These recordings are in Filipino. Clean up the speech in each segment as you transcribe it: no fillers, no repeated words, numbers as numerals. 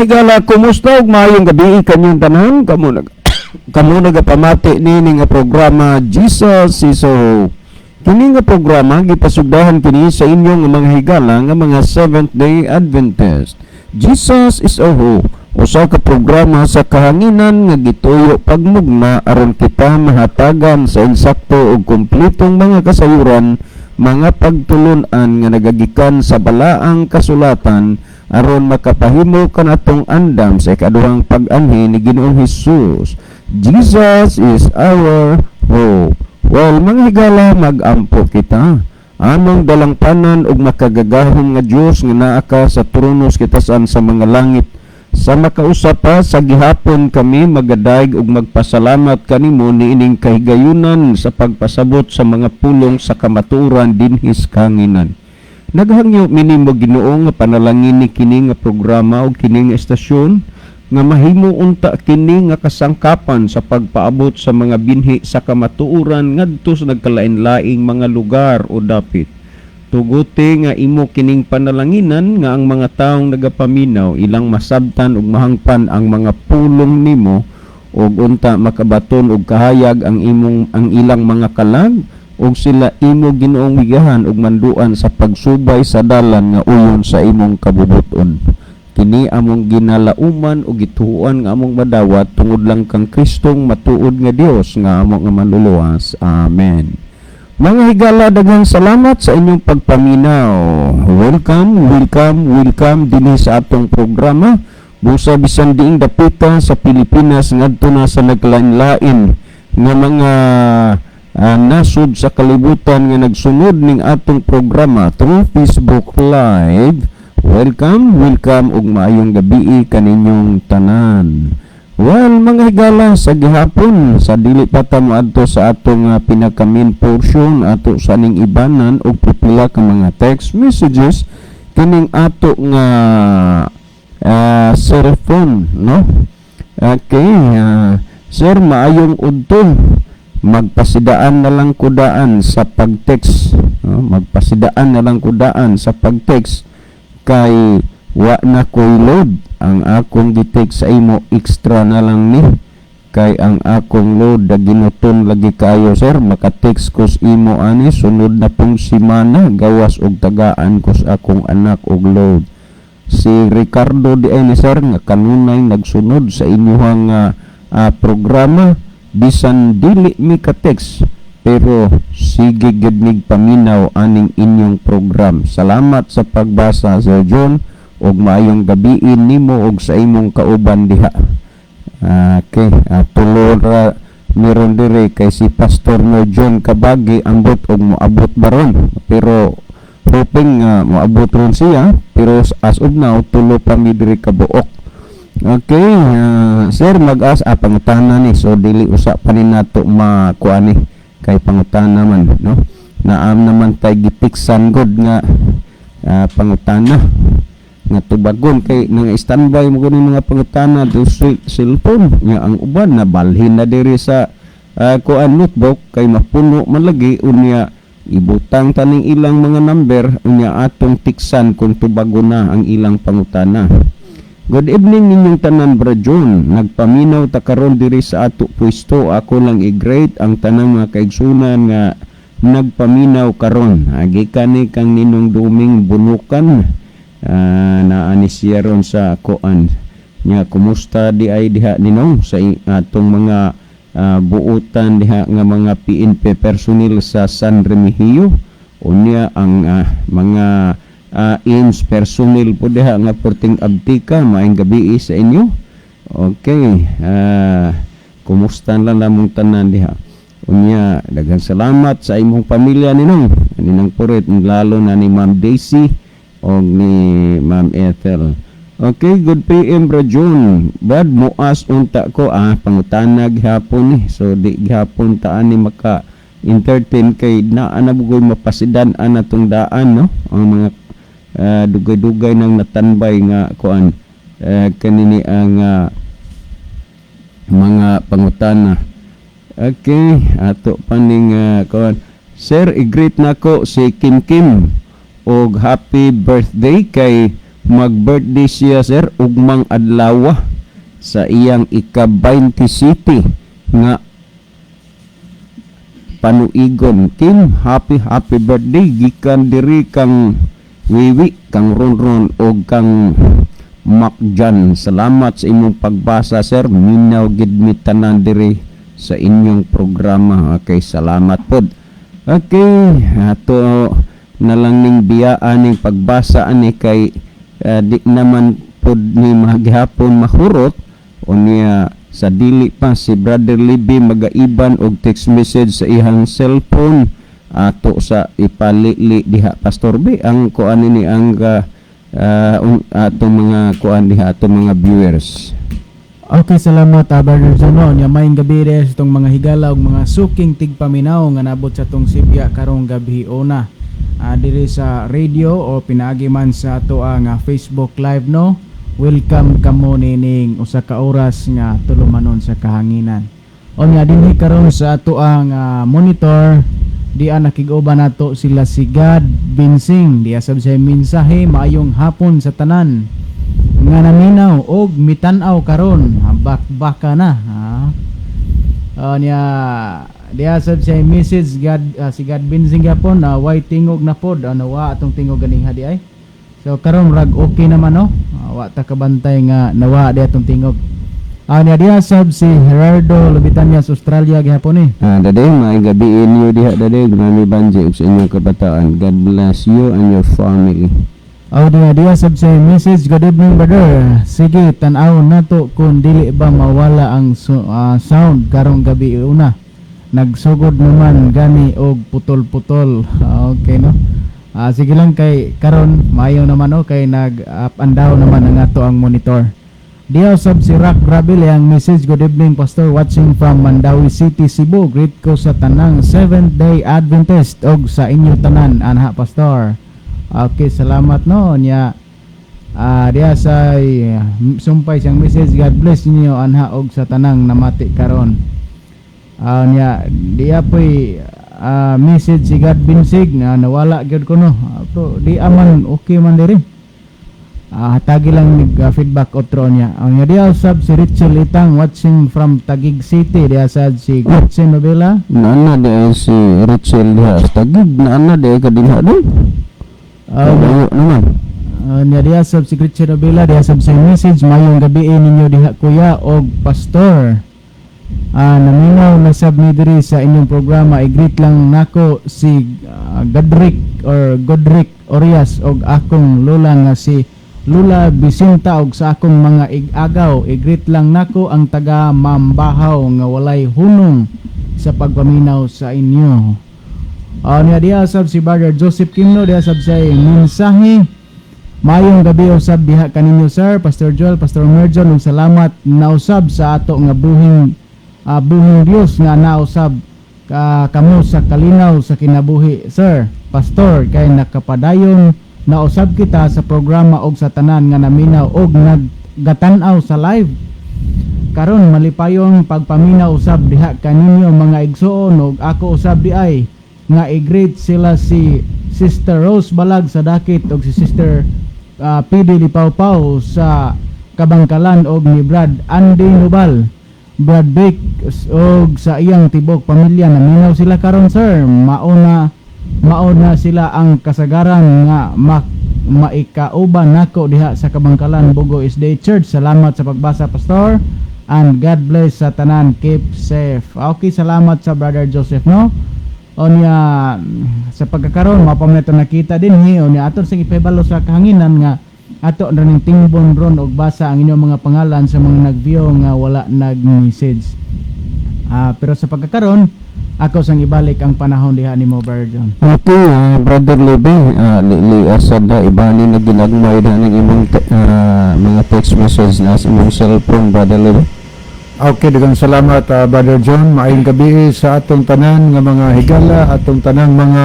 higala, kumusta ug maayong gabi kanyang tanan? Kamo nagapamati ni nga programa Jesus is Oho. Kini nga programa gipasugdahan kini sa inyong mga higala nga mga Seventh-day Adventist. Jesus is Oho, usa ka programa sa kahanginan nga gituyo pagmugna aron kita mahatagan sa insakto ug kumpletong mga kasayuran, mga pagtulon-an nga nagagikan sa balaang kasulatan aron makapahimo kanatong andam sa ikaduhang pag-anhi ni Ginoong Hesus. Jesus is our hope. Well, mga higala, mag-ampo kita. Among dalangpanan ug makagagahom nga Dios nga naa ka sa tronos kitasan sa mga langit. Sa makausap pa sa gihapon kami magadayeg ug magpasalamat kanimo niining kahigayunan sa pagpasabot sa mga pulong sa kamatuoran dinhis kanginan. Naghangyo minimo Ginoo nga panalangin ni kini nga programa ug kini nga estasyon nga mahimo unta kini nga kasangkapan sa pagpaabot sa mga binhi sa kamatuoran ngadto sa nagkalain-laing mga lugar o dapit. Tuguti nga imo kining panalanginan nga ang mga taong nagapaminaw ilang masabtan ug mahangpan ang mga pulong nimo ug unta makabaton og kahayag ang ilang mga kalag ug sila imo Ginoong migahan ug manduan sa pagsubay sa dalan nga uyon sa imong kabubuton. Kini among ginalauman ug gituhuan nga among madawat tungod lang kang Kristong matuod nga Dios nga among nga manluluwas. Amen. Mga higala, daghang salamat sa inyong pagpaminaw. Welcome dinhi sa atong programa. Busa bisan diing dapita sa Pilipinas ngadto na sa naglain-lain nga mga nasud sa kalibutan nga nagsunod ning atong programa through Facebook Live. Welcome ug maayong gabi kaninyong tanan. Well, mga higala, sa gihapon, sa dili pa ta moadto sa atong pinaka-main portion ato sa ning ibanan og pipila ka mga text messages kining ato nga cellphone, no? Okay, sir, maayong udto. Magpasidaan na lang kudaan sa pag-text. Magpasidaan na lang kudaan sa pag-text kay wa na koy load ang akong gi-text sa imo, extra na lang ni kay ang akong load da ginuton lagi kayo, sir. Maka-text ko sa imo ani sunod na pong semana gawas og tagaan ko sa akong anak og load. Si Ricardo di ay ni sir nga kanunay nagsunod sa inyong programa bisan dili mi ka-text pero sige gid mig paminaw aning inyong program. Salamat sa pagbasa, Sir John, og maayong gabiin nimo og sa imong kauban diha. Okay, tulo ra meron dire kay si Pastor no John Kabagi ambot og moabot baron, pero hoping moabot ron siya, pero as of now tulo pa mi dire ka buok. Okay, sir, mag-as pangutana ni, so dili usa pa ni nato makuani kay pangutana man, no? Naam naman tay gitiksan god nga pangutana nga tubagon kay nang standby mo kuno mga pangutana do cellphone nga ang uban na balhin na diri sa kuan notebook kay mapuno man lagi unya ibutang taning ilang mga number unya atong tiksan kung tubagon na ang ilang pangutana. Good evening ninyong tanan, Bra John. Nagpaminaw ta karon diri sa ato pwesto. Ako lang i-great ang tanang mga kaigsunan nga nagpaminaw karon. Gikan ni kang Ninong Duming Bunukan. Naani siya ron sa kuan. Nya kumusta di ay diha Ninong sa atong mga buutan diha nga mga PNP personnel sa San Remigio. Unya ang mga ins personnel po diha nga porting abtika. Maayong gabi sa inyo. Okay, kumusta lang lamang tanan diha. Unya daghang salamat sa imong pamilya Ninong Purit, lalo na ni Ma'am Daisy o ni Ma'am Ethel. Okay, good PM, Bro John. Bad muas unta ko pangutanag hapon so di gihapon taan ni maka entertain kay naanabugoy mapasidan anatong daan, no? Ang mga dugay-dugay nang natanbay nga kuan kanini ang mga pangutana. Okay, ato paning kuan. Sir, i-greet nako si Kim Kim og happy birthday kay mag-birthday siya, sir, ugmang adlaw sa iyang ika-20 city nga panuigon. Kim, happy birthday gikan diri kang Wiwi, kang Ronron og kang Macjan. Salamat sa inyong pagbasa, sir. Minaw gid mi tanan diri sa inyong programa. Okay, salamat pod. Okay, ato na lang ning biyaan ning pagbasa ani kay di naman pod ni maghapon mahurot unya sa dili pa si Brother Libby magaiban og text message sa ihang cellphone ato sa ipalili diha, Pastor B, ang kuan ni ang atong mga kuan diha atong mga viewers. Okay, salamat Brother Jono. Nya maayong gabi sa itong mga higala ug mga suking tigpaminaw nga nabot sa itong Sibya karong gabi una. Diri sa radio o pinaagi man sa ato ang Facebook Live, no? Welcome kamo nining usa ka oras nga tulumanon sa kahanginan. O nya dinhi karon sa ato ang monitor di nakig-uban nato sila si God Binsing. Di asab sa mensahe maayong hapon sa tanan nga naminaw og mitan-aw karon bakbaka na nya diya sab siya message si God Binsing gapon way tingog na pod nawa atong tingog ganing hadi ay. So karon rag okay naman, no? Wa ta kabantay nga nawa di atong tingog. Nya diya sab si Gerardo Lubitanya sa Australia gihapon Daday, may gabi inyo diha daday, grami banji sa inyong kabataan. God bless you and your family. Diya sab siya message. Good evening, brother. Sige, tan-aw nato kung dili ba mawala ang sound karong gabi una. Nagsugod naman gani og putol-putol. Okay, no? Sige lang kay karon maayo naman, kay nag up and down naman ang ato ang monitor. Dia usab si Rock Rabil yang message, good evening Pastor, watching from Mandawi City, Cebu. Greet ko sa tanang Seventh Day Adventist og sa inyo tanan anha Pastor. Okay, salamat no nya. Dia say sumpay siyang message, God bless ninyo anha og sa tanang namati karon. Nya dia po'y message si God Binsig na nawala gyud ko no. Pero di aman okay man diri. Tagi lang feedback otro niya. Ang dia usab si Richel Itang watching from Taguig City. Dia sad si Gretchen Novela. Naana de si Richel diha sa Taguig, naana de ka dinha do. Ayo naman. Dia sab si Gretchen Novela, dia sab sa message, mayong gabi ninyo diha kuya og pastor. Naminaw na sab ni diri sa inyong programa. I-greet lang nako si Godric Orias og akong lola nga si Lula Bisinta og sa akong mga igagaw. I-greet lang nako ang taga Mambahaw nga walay hunong sa pagpaminaw sa inyo. Niya dia sab si Brother Joseph Kimno, dia sab say mensahe. Mayong gabi usab diha kaninyo sir, Pastor Joel, Pastor Merjon, ug salamat na usab sa ato nga buhing Dios nga nausab kamo sa kalinaw sa kinabuhi sir, Pastor, kay nakapadayon nausab kita sa programa og sa tanan nga naminaw og naggatan-aw sa live. Karon malipayong pagpaminaw usab diha kaninyo mga igsuon og ako usab di ay nga i-greet sila si Sister Rose Balag sa Dakit og si Sister PD Lipawpaw sa Kabangkalan og ni Brad Andy Nubal, Brad Beck og sa iyang tibok pamilya. Naminaw sila karon sir, mauna sila ang kasagaran nga maikauban nako diha sa Kabangkalan Bugo SDA Church. Salamat sa pagbasa Pastor, and God bless sa tanan, keep safe. Okay, salamat sa Brother Joseph no. Onya sa pagkakaroon mapameto nakita din onya aton sing ipahibalo sa kahanginan nga ato ra ning tingbon ron og basa ang inyong mga pangalan sa mga nag-view nga wala nag-message. Pero sa pagkakaroon ako sang ibalik ang panahon diha nimo Brother John. Okay, Brother Lebe, asad na ibali na ginagmay na ng imong mga text message na sa imong cellphone, Brother Lebe. Okay, daghang salamat Brother John. Maayong gabi sa atong tanan nga mga higala, atong tanang mga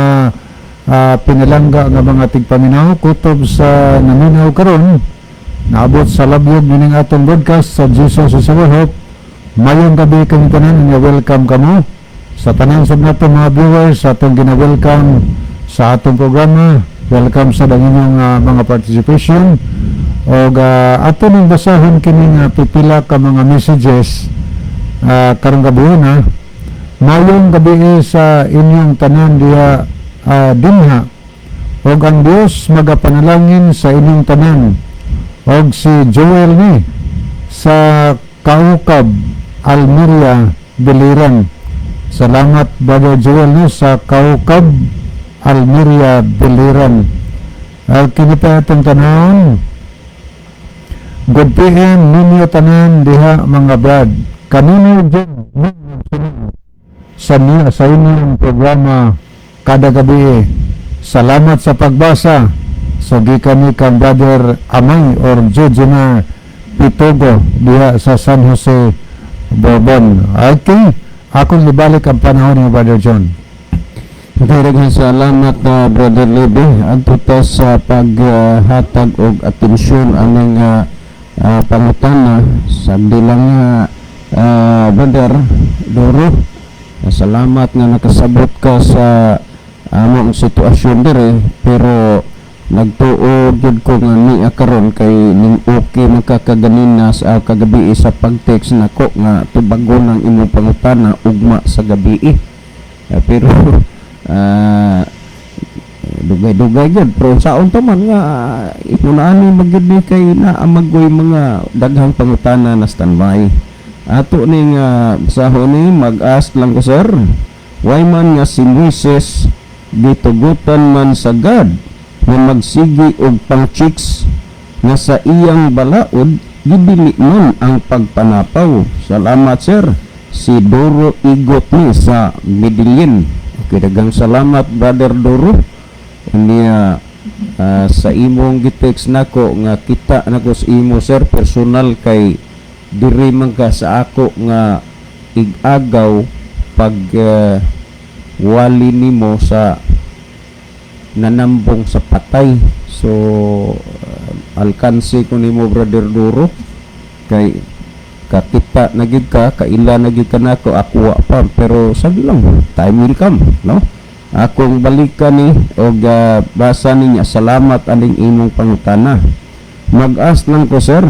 pinalangga nga mga tigpaminaw kutob sa naminaw karon. Naabot sa labyog ning atong broadcast sa Jesus is Our Hope. Mayong gabi kang tanan nga welcome kamo sa tanan sa natong mga viewers sa atong gina-welcome sa atong programa. Welcome sa inyong mga participation. Og ato ning basahon kini nga pipila ka mga messages karong gabi na. Mayong gabi sa inyong tanan diha dinha. Og ang Dios magapanalangin sa inyong tanan. Og si Joel ni sa Kaukab, Almeria, Biliran. Salamat Brother Joel ni sa Kaukab, Almeria, Biliran. Kini pa itong tanan. Good PM ninyo tanan diha mga brad. Kanino dyan sa inyong programa kada gabi. Salamat sa pagbasa. So gikan ni kang Brother Amay or Jojina Pitogo diha sa San Jose, Bourbon. Okay, akong libalik ang panahon ni Brother John. Daghang salamat Brother Lebe adto sa paghatag og atensyon anang pangutana sa bilang Brother Doro. Salamat nga nakasabot ka sa among sitwasyon dire, pero nagtuo gyud ko nga ni karon kay ning okay makakaganina sa kagabi sa pag-text nako nga tubagon ang imong pangutana ugma sa gabi. Pero dugay-dugay gyud, pero saon ta man nga ipunaani magyud ni kay naamagoy mga daghang pangutana na standby. Ato ning basahon ni mag-ask lang ko sir, why man nga si Moises gitugutan man sa God nga magsigi og pang-chicks nga sa iyang balaod gibili man ang pagpanapaw. Salamat sir, si Doro Igot ni sa Medellin. Okay, daghang salamat Brother Doro. sa imong gitext nako nga kita nako sa imo sir personal kay diri man ka sa ako nga igagaw pag wali nimo sa nanambong sa patay. So alkansi ko nimo brother Duro kay kakita na gid ka kaila na gid ka nako ako wa pa pero sabi lang time will come no akong balikan ni og basa niya salamat aning imong pangutana mag-as lang ko sir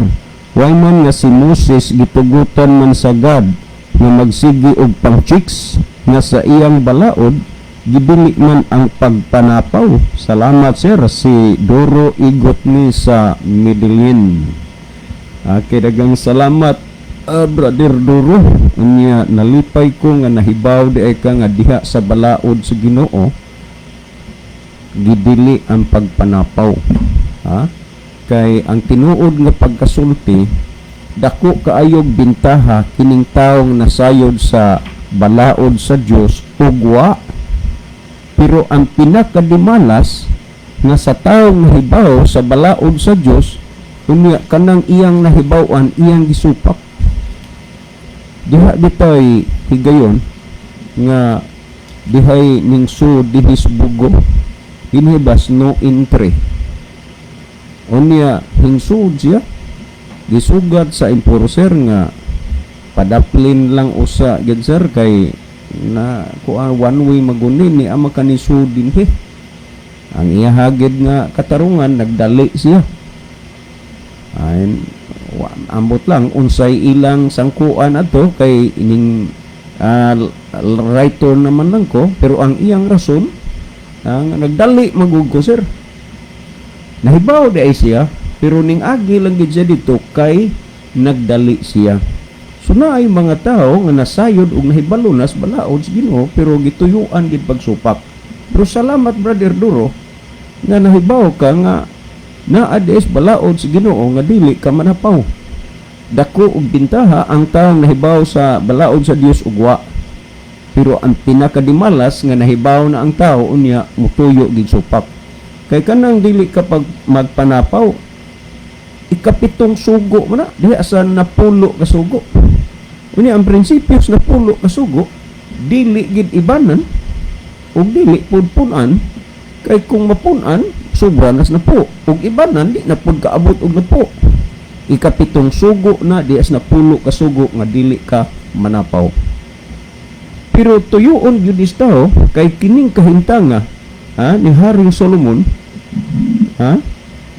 why man nga si Moses gitugutan man sa God nga magsigi og pang chicks nga sa iyang balaod gibili man ang pagpanapaw. Salamat sir si Doro Igot ni sa Medellin. Dagang salamat brother Doro. Unya nalipay ko nga nahibaw di ay ka nga diha sa balaod sa Ginoo gidili ang pagpanapaw. Kay ang tinuod nga pagkasulti dako kaayog bintaha kining taong nasayod sa balaod sa Dios ugwa. Pero ang pinakadimalas nga sa taong nahibaw sa balaod sa Dios unya kanang iyang nahibawan iyang gisupak. Diha bitay higayon nga dihay ning su dihis bugo inhibas no entre unya hingsud siya gisugat sa enforcer nga padaplin lang usa gid sir kay na kuan one way magunin ni ama kanisudin he ang iya hagid nga katarungan nagdali siya ay ambot lang unsay ilang sangkuan ato kay ining writer naman lang ko pero ang iyang rason ang nagdali magugko sir nahibaw di ay siya pero ning agi lang gid siya dito kay nagdali siya. So na ay mga tao nga nasayod og nahibalo nas balaod sa Ginoo pero gituyuan gid pagsupak. Pero salamat brother Duro nga nahibaw ka nga naades balaod sa Ginoo nga dili ka manapaw. Dako og bintaha ang taong nahibaw sa balaod sa Dios ugwa. Pero ang pinakadimalas nga nahibaw na ang tao unya mutuyo gid supak. Kay kanang dili kapag magpanapaw ikapitong sugo man na diha sa napulo ka sugo. Unya ang prinsipyo sa napulo ka sugo dili gid ibanan ug dili pud punan kay kung mapunan sobra nas napo ug ibanan di na pud kaabot og napo. Ikapitong sugo na diha sa napulo ka sugo nga dili ka manapaw. Pero tuyoon gyud istaw kay kining kahintanga ni Haring Solomon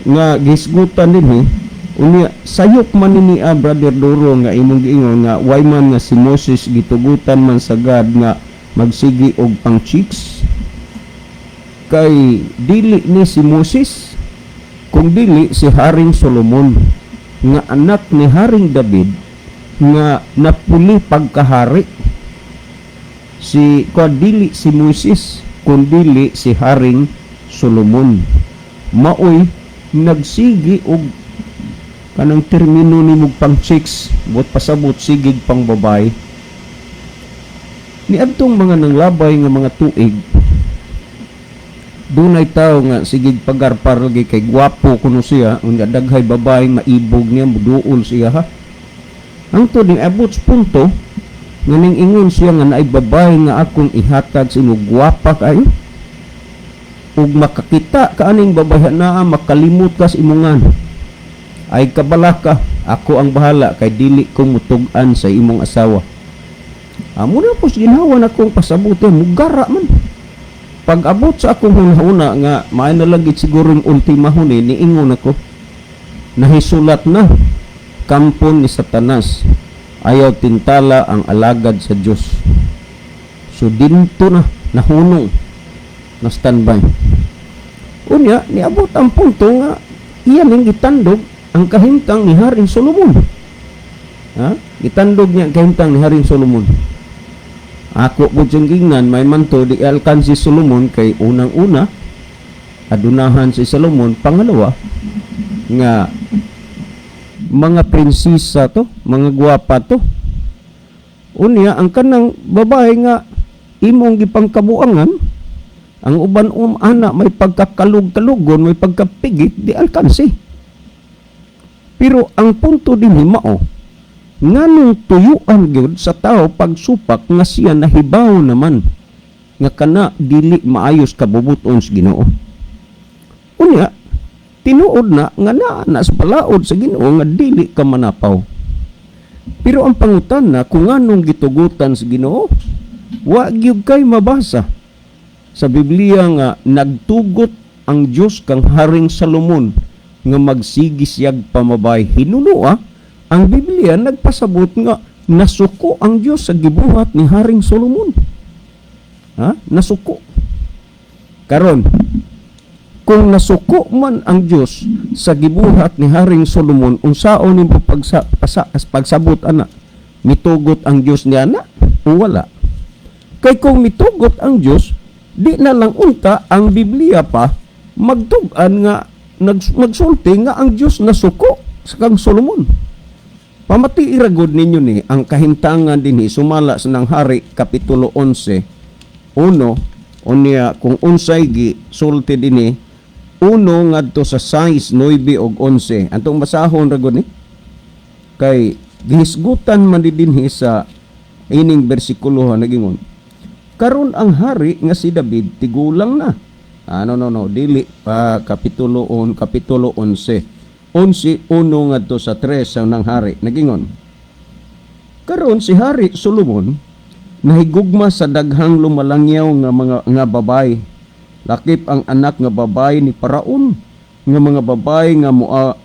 nga gisgutan dinhi unya sayop man ni brother Duro nga imong giingon nga why man nga si Moses gitugutan man sa God nga magsigi og pang chicks kay dili ni si Moses kung dili si Haring Solomon nga anak ni Haring David nga napuli pagkahari si dili si Moses kung dili si Haring Solomon maoy nagsigi og kanang termino ni mug pang chicks buot pasabot sigig pang babay ni adtong mga nanglabay nga mga tuig dunay tao nga sigig pagarpar lagi kay gwapo kuno siya unya daghay babay maibog niya muduol siya ha ang to ding abot sa punto nga ning ingon siya nga naay babay nga akong ihatag sa imo gwapa kayo ug makakita ka aning babae naa makalimot ka sa imongan ay kabala ka ako ang bahala kay dili ko mutug-an sa imong asawa amo na pos ginawan akong pasabuti mugara man pag abot sa akong hunahuna nga maay na lang gid siguro yung ultima huni niingon ako nahisulat na kampon ni Satanas ayaw tintala ang alagad sa Dios so dinto na nahunong na standby. Unya, niabot ang punto nga iya ning gitandog ang kahimtang ni Haring Solomon. Gitandog niya ang kahimtang ni Haring Solomon. Ako po siyang gingnan, may manto di alkan si Solomon kay unang-una, adunahan si Solomon, pangalawa, nga mga prinsesa to, mga gwapa to. Unya, ang kanang babae nga imong gipangkabuangan, Ang uban ana may pagkakalug-kalugon, may pagkapigit, di alkansi. Pero ang punto din mao, nganong tuyuan gyud sa tao pagsupak nga siya nahibaw naman nga kana dili maayos kabubuton sa Ginoo. Unya, tinuod na nga na sa balaod sa Ginoo nga dili ka manapaw. Pero ang pangutan na kung anong gitugutan sa Ginoo, wa gyud kay mabasa. Sa Biblia nga nagtugot ang Dios kang Haring Solomon nga magsigisyag pamabay. Hinunua ang Biblia nagpasabot nga nasuko ang Dios sa gibuhat ni Haring Solomon. Ha? Nasuko. Karon, kung nasuko man ang Dios sa gibuhat ni Haring Solomon, unsaon nimo pagsabot ana? Mitugot ang Dios niya na o wala? Kay kung mitugot ang Dios, di na lang unta ang Biblia pa magtug-an nga magsulti nga ang Dios nasuko sa kang Solomon. Pamati iragod ninyo ni ang kahintangan dinhi sumala sa nang Hari kapitulo 11 unya kung unsay gi sulti dinhi 1 ngadto sa 6, 9 ug 11 antong basahon ragod ni kay gihisgutan man dinhi sa ining bersikulo nagingon karon ang hari nga si David tigulang na. Dili pa kapitulo 11 11 ngadto sa 3 sa nang hari nagingon. Karon si Hari Solomon nahigugma sa daghang lumalangyaw nga babay. Lakip ang anak nga babay ni Paraon, nga mga babay nga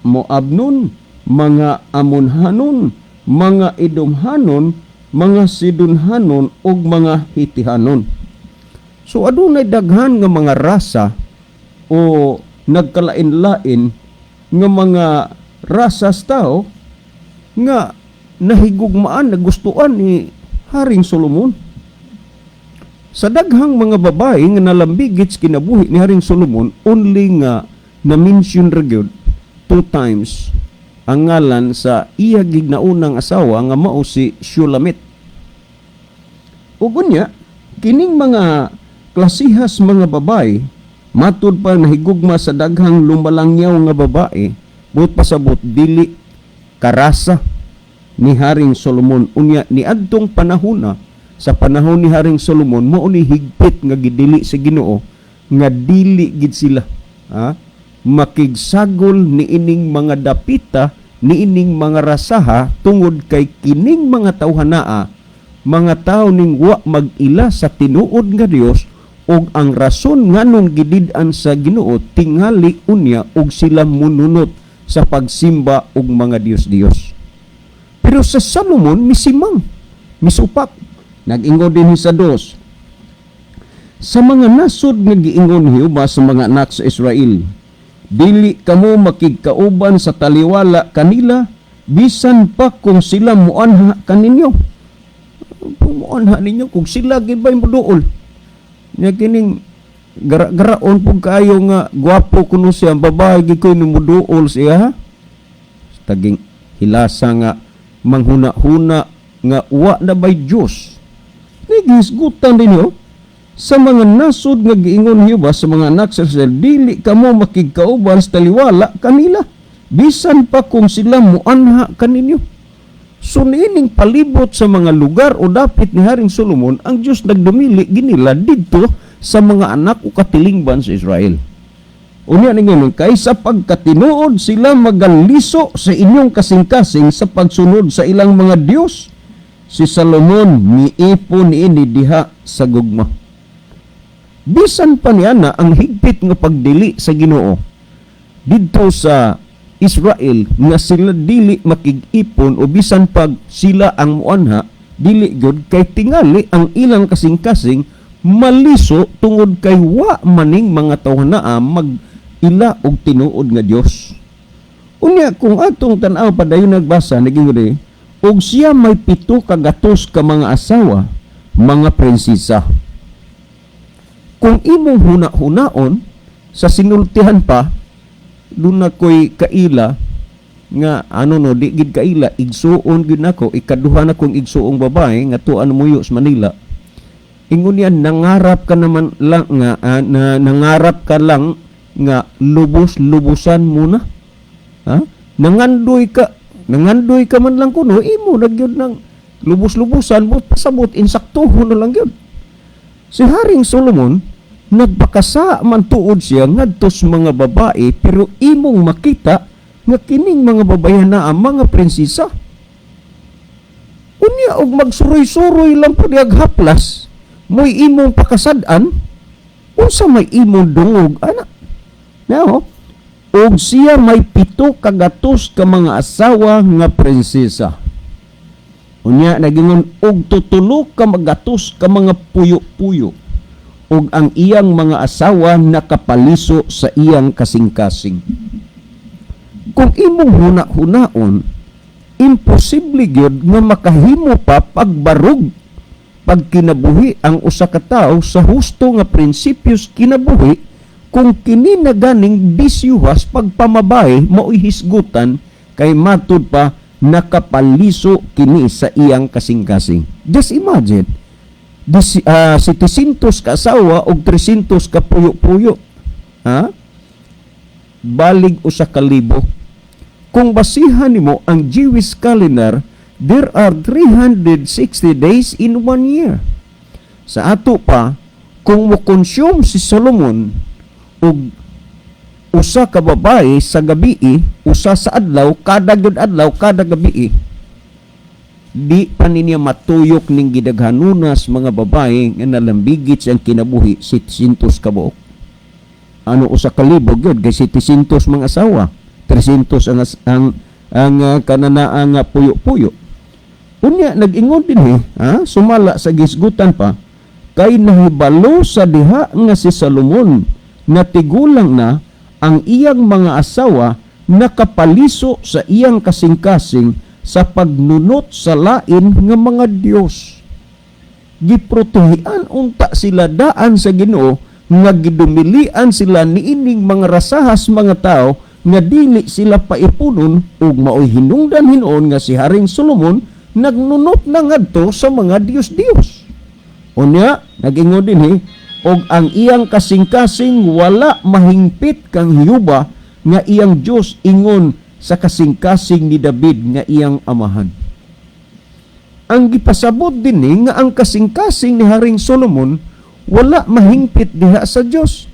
Moabnon, mga Amonhanon, mga Edomhanon, mga Sidonhanon ug mga Hitihanon. So adunay daghan nga mga rasa o nagkalain-lain nga mga rasas tao nga nahigugmaan nagustuhan ni Haring Solomon. Sa daghang mga babae nga nalambigit sa kinabuhi ni Haring Solomon, only nga na-mention ra gyud 2 times ang ngalan sa iya gignaunang asawa nga mao si Shulamit. Ug unya, kining mga klasihas mga babae matud pa nahigugma sa daghang lumalangyaw nga babae, buot pasabot dili karasa ni Haring Solomon. Unya niadtong panahona sa panahon ni Haring Solomon mao ni higpit nga gidili sa Ginoo nga dili gid sila makigsagol ni ining mga dapita ni ining mga rasaha tungod kay kining mga tawhanaa mga tao ning wa mag-ila sa tinuod nga Dios ug ang rason nganong gidid-an sa Ginoo tingali unya ug sila mununot sa pagsimba og mga Dios-Dios. Pero sa Solomon misimang misupak nag-ingon din sa 2 sa mga nasod nga giingon Jehova sa mga anak sa Israel, dili kamo makigkauban sa taliwala kanila bisan pa kung sila muanha kaninyo. Muanha ninyo kung sila gibay muduol. Nya kining gara-garaon pug kayo nga gwapo kuno siya babae gid koy muduol siya. Taging hilasa nga manghuna-huna nga wa na bay Dios. Nigisgutan din sa mga nasod nga giingon Jehova sa mga anak sa Israel, dili kamo makigkauban sa taliwala kanila bisan pa kung sila muanha kaninyo. So niining palibot sa mga lugar o dapit ni Haring Solomon, ang Dios nagdumili ginila didto sa mga anak o katilingban sa Israel. Unya ningon kay sa pagkatinuod sila magaliso sa inyong kasing-kasing sa pagsunod sa ilang mga Dios. Si Solomon miipon niini diha sa gugma. Bisan pa niya na ang higpit nga pagdili sa Ginoo didto sa Israel nga sila dili makig-ipon o bisan pag sila ang muanha dili gyud kay tingali ang ilang kasing-kasing maliso tungod kay wa maning mga tawhanaa mag-ila og tinuod nga Dios. Unya kung atong tan-aw padayon nagbasa naging og siya may 7 kagatos ka mga asawa, mga prinsesa. Kung imong huna-hunaon sa sinultihan pa, doon na ko'y kaila nga di gid kaila igsuon gid nako ikaduha na kong igsuong babae nga tuan muyo sa Manila. ingon niya nangarap ka naman lang nga nangarap ka lang nga lubos-lubusan muna. Ha? Nangandoy ka man lang kuno imo nagyud ng lubos-lubusan mo pasabot insaktuhon na lang gyud. Si Haring Solomon nagpakasa man tuod siya ngadto sa mga babae pero imong makita nga kining mga babayan na ang mga prinsesa. Unya og magsuroy-suroy lang po diag haplas, mo'y imong pakasad-an, unsa may imong dungog, anak. Now, og siya may 7 kagatos ka mga asawa nga prinsesa. Unya nagingon og 7 ka magatos ka mga puyo-puyo. Og ang iyang mga asawa nakapaliso sa iyang kasing-kasing. Kung imong huna-hunaon, imposible gyud nga makahimo pa pagbarog pagkinabuhi ang usa ka tawo sa husto nga prinsipyos kinabuhi kung kini na ganing bisyuhas pagpamabay mao'y hisgutan kay matud pa nakapaliso kini sa iyang kasing-kasing. Just imagine, 700 ka asawa og 300 ka puyo-puyo. Ha? Balig usa ka libo. Kung basihan nimo ang Jewish calendar, there are 360 days in 1 year. Sa ato pa, kung mo consume si Solomon og usa ka babae sa gabi, usa sa adlaw, kada gud adlaw, kada gabi, di pa niya matuyok ning gidaghanunas mga babae nga nalambigit siyang kinabuhi 700 ka buok. Ano usa ka libo gyud kay 700 mga asawa, 300 ang kananaa nga puyo-puyo. Unya nag-ingon din sumala sa gisgutan pa kay nahibalo sa diha nga si Solomon na tigulang na ang iyang mga asawa nakapaliso sa iyang kasing-kasing sa pagnunot sa lain nga mga Dios. Giprotehian unta sila daan sa Ginoo nga gidumilian sila niining mga rasahas mga tao nga dili sila paipunon ug maoy hinungdan hinuon nga si Haring Solomon nagnunot na ngadto sa mga Dios-Dios. Unya nagingon dinhi og ang iyang kasing-kasing wala mahingpit kang hiyuba nga iyang Dios ingon sa kasing-kasing ni David nga iyang amahan. Ang gipasabot din nga ang kasing-kasing ni Haring Solomon wala mahingpit diha sa Dios.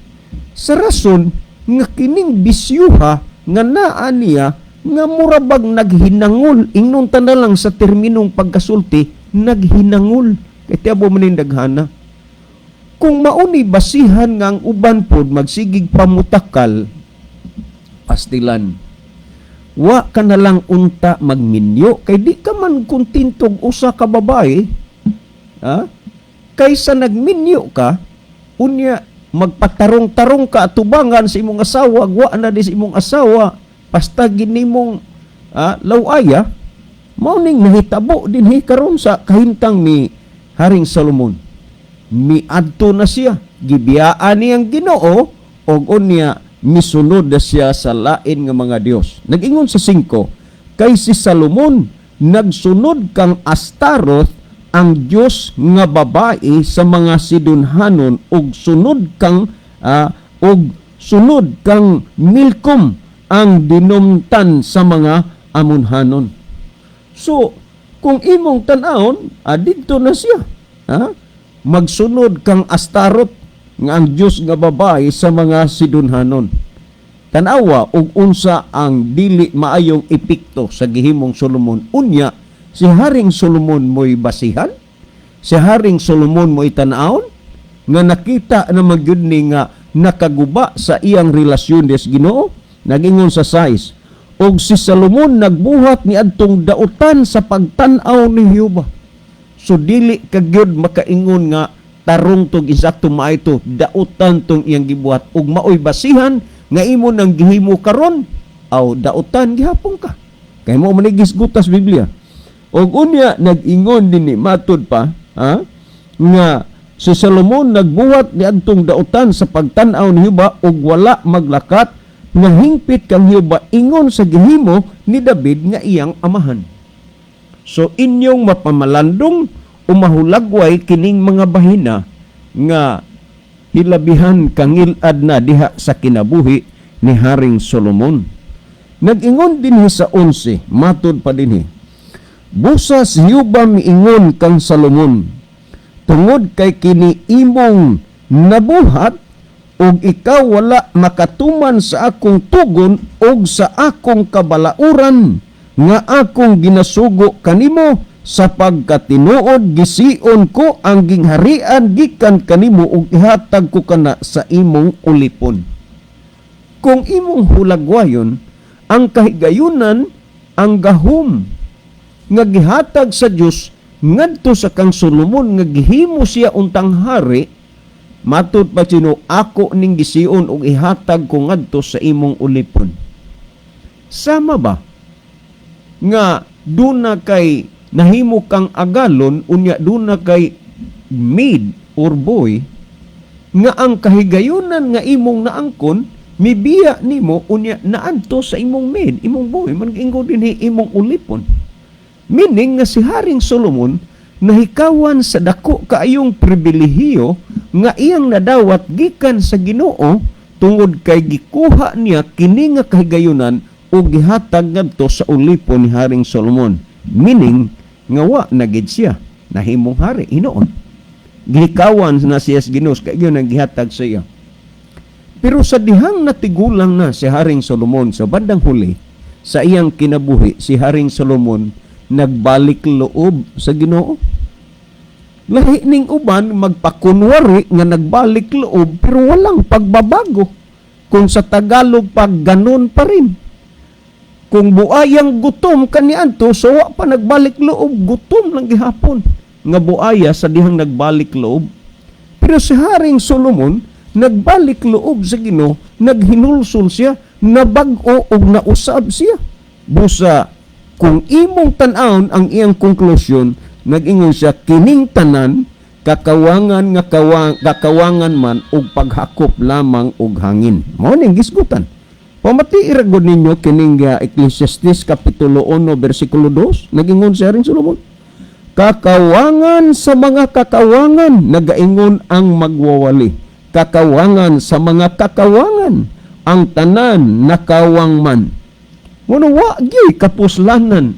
Sa rason nga kining bisyuha nga naa niya nga murabag naghinangol ingnon ta na lang sa terminong pagkasulti naghinangol kay tiabo man daghana. Kung mauni basihan nga ang uban pod magsigig pamutakal pastilan. Wa ka na lang unta magminyo kay di ka man kuntintog usa ka babae. Ha? Kaysa nagminyo ka, unya magpatarong-tarong ka atubangan sa imong asawa, wa na di sa imong asawa, basta ginimong lawaya, mao ning nahitabo dinhi karon sa kahimtang ni Haring Solomon. Miadto na siya, gibiyaan niyang Ginoo og unya misunod na siya sa lain nga mga Dios. Nag-ingon sa 5, kay si Solomon nagsunod kang Astaroth ang Dios nga babae sa mga Sidonhanon ug sunod kang Milcom ang dinumtan sa mga Amonhanon. So, kung imong tan-awon, didto na siya. Magsunod kang Astaroth nga ang Diyos nga babae sa mga Sidonhanon. Tanawa og unsa ang dili maayong epekto sa gihimong Solomon. Unya, si Haring Solomon mo'y basihan, si Haring Solomon mo'y tan-awon nga nakita na magyud ni nga nakaguba sa iyang relasyon des Ginoo. Nagingon sa 6, og si Solomon nagbuhat ni adtong dautan sa pagtan-aw ni Jehova. So dili kagyud makaingon nga tarong tong insakto maayto dautan tong iyang gibuhat ug maoy basihan nga imo nang gihimo karon aw dautan gihapon ka kay mo man gisgutas Biblia. Og unya nag-ingon dinhi matud pa nga si Solomon nagbuhat ni adtong dautan sa pagtan-aw ni Jehova ug wala maglakat nga hingpit kang Jehova ingon sa gihimo ni David nga iyang amahan. So inyong mapamalandong umahulagway kining mga bahina nga hilabihan kangilad na diha sa kinabuhi ni Haring Solomon. Nag-ingon dinhi sa 11, matod pa dinhi. Busa siyo ba miingon kang Solomon, tungod kay kini imong nabuhat, ug ikaw wala makatuman sa akong tugon ug sa akong kabalauran nga akong ginasugo kanimo, sa pagkatinuod gision ko ang gingharian gikan kanimo ug ihatag ko kana sa imong ulipon. Kung imong hulagwayon ang kahigayunan, ang gahom nga gihatag sa Dios ngadto sa kang Solomon nga gihimo siya untang hari, matud pa sino ako ning gision ug ihatag ko ngadto sa imong ulipon. Sama ba nga duna kay nahimo kang agalon, unya duna kay maid or boy, nga ang kahigayunan nga imong naangkon mibiya nimo unya naadto sa imong maid, imong boy, mag-ingo dinhi imong ulipon. Meaning nga si Haring Solomon nahikawan sa dako kaayong pribilehiyo nga iyang nadawat gikan sa Ginoo tungod kay gikuha niya kini nga kahigayunan ug gihatag ngadto sa ulipon ni Haring Solomon. Meaning nga wa na gid siya nahimong hari hinoon. Gikawan na siya sa Ginoo kay gyud naghihatag sa iya. Pero sa dihang natigulang na si Haring Solomon sa bandang huli sa iyang kinabuhi, si Haring Solomon nagbalik loob sa Ginoo. Lahi ning uban magpakunwari nga nagbalik loob pero walang pagbabago. Kung sa Tagalog pag ganon pa rin. Kung buayang gutom kaniadto, so wa pa nagbalik loob, gutom lang gihapon. Nga buaya sa dihang nagbalik loob. Pero si Haring Solomon nagbalik loob sa Ginoo, naghinulsol siya, nabag-o ug nausab siya. Busa kung imong tan-awon ang iyang konklusyon, nag-ingon siya kining tanan kakawangan nga kakawangan man ug paghakop lamang og hangin. Mao ning gisgutan. Pamati iragod ninyo kining Ecclesiastes kapitulo 1 bersikulo 2, nag-ingon si Haring Solomon. Kakawangan sa mga kakawangan, nagaingon ang magwawali. Kakawangan sa mga kakawangan, ang tanan nakawang man. Muna wagi kapuslanan.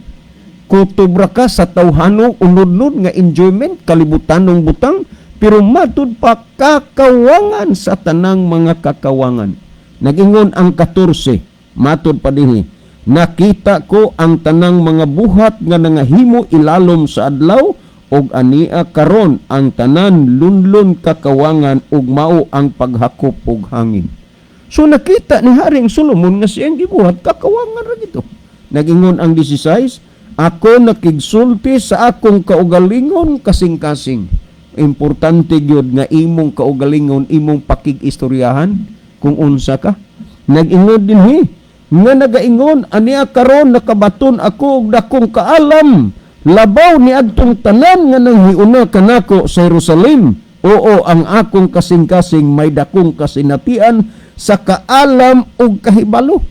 Kutubra ka sa tawhanong unod-unod nga enjoyment, kalibutanong butang, pero matud pa kakawangan sa tanang mga kakawangan. Nagingon ang 14, matud pa dinhi, nakita ko ang tanang mga buhat nga nangahimo ilalom sa adlaw, og ania karon ang tanan lunlon kakawangan ug mao ang paghakop og hangin. So nakita ni Haring Solomon nga siyang gibuhat kakawangan ra gito. Nagingon ang 16, ako nakigsulti sa akong kaugalingon kasing-kasing. Importante gyud nga imong kaugalingon, imong pakig-istoryahan kung unsa ka. Nag-ingon dinhi nga nagaingon ania karon nakabaton ako og dakong kaalam, labaw ni adtong tanan nga nanghiuna kanako sa Jerusalem. Oo, ang akong kasing-kasing may dakong kasinatian sa kaalam ug kahibalo.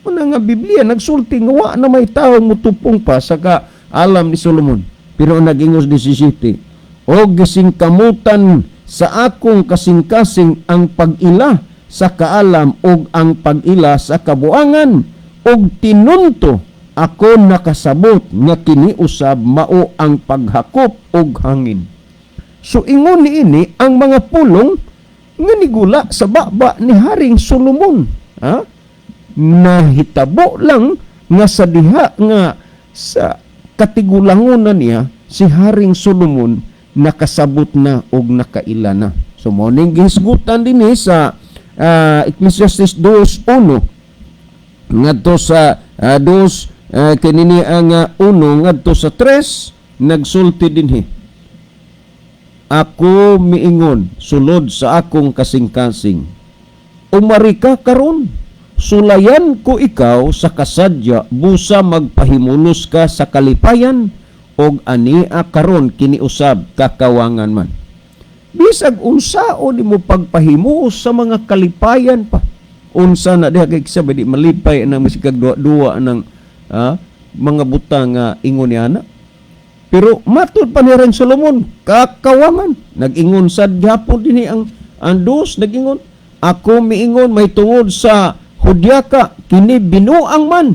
Una nga Biblia nagsulti nga wa na may tawo mutupong pa sa kaalam ni Solomon. Pero nag-ingos 17, og gising kamutan sa akong kasing-kasing ang pag-ila sa kaalam ug ang pag-ila sa kabuangan, ug tinunto ako nakasabot nga kini usab mao ang paghakop og hangin. So ingon niini ang mga pulong nga nigula sa baba ni Haring Solomon. Nahitabo lang nga sa diha nga sa katigulangonan niya si Haring Solomon nakasabot na og nakaila na. So mo ning gihisgutan dinhi sa Ecclesiastes 2:1 ngadto sa 2 kinini ang 1 ngadto sa 3 nagsulti dinhi. Ako miingon sulod sa akong kasing-kasing, umari ka karon, sulayan ko ikaw sa kasadya, busa magpahimulos ka sa kalipayan, og ania karon kiniusab kakawangan man. Bisag unsao di mo pagpahimuos sa mga kalipayan pa. Unsa na diha kay sabi di malipay nang misikag duwa ng mga butang nga ingon niya na. Pero matud pa ni Ren Solomon, kakawangan. Nag-ingon sad gyapon dinhi ang dos, nag-ingon, ako miingon may tungod sa hudyaka, kini binuang man,